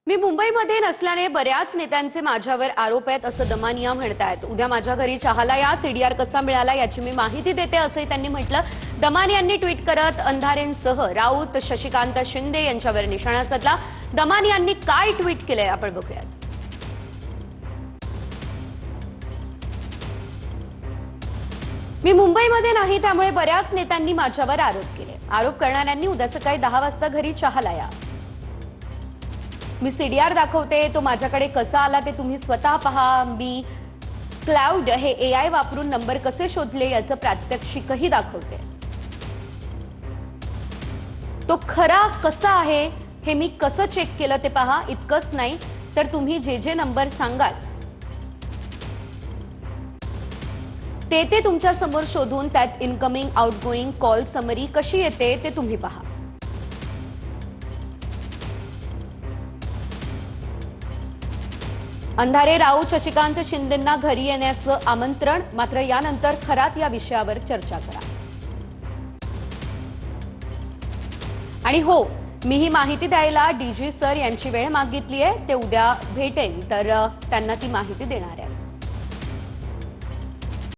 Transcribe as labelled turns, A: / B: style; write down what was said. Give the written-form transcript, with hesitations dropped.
A: मी मुंबईमध्ये नसल्याने बऱ्याच नेत्यांचे माझ्यावर आरोप आहेत असं दमानिया म्हणतायत। उद्या माझ्या घरी चहाला या, सीडीआर कसा मिळाला याची मी माहिती देते असंही त्यांनी म्हटलं। दमानियांनी ट्विट करत अंधारेंसह राऊत, शशिकांत शिंदे यांच्यावर निशाणा साधला। दमानियांनी काय ट्विट केलंय आपण बघूयात। मी मुंबईमध्ये नाही त्यामुळे बऱ्याच नेत्यांनी माझ्यावर आरोप केले। आरोप करणाऱ्यांनी उद्या सकाळी 10 वाजता घरी चहाला या। मी सीडीआर दाखवते, तो माझ्याकडे कसा आला ते तुम्ही स्वतः पहा। मी क्लाउड हे एआय वापरून नंबर कसे शोधले याचं प्रात्यक्षिकही दाखवते। तो खरा कसा आहे हे मी कसं चेक केलं ते पहा। इतकंच नाही तर तुम्ही जे जे नंबर सांगाल ते तुमच्या समोर शोधून त्यात इनकमिंग आउटगोइंग कॉल समरी कशी येते ते तुम्ही पहा। अंधारे, राऊत, शशिकांत शिंदेंना घरी येण्याचं आमंत्रण। मात्र यानंतर खरात या विषयावर चर्चा करा। आणि हो, मी ही माहिती द्यायला डीजी सर यांची वेळ मागितली आहे। ते उद्या भेटेन तर त्यांना ती माहिती देणार आहे।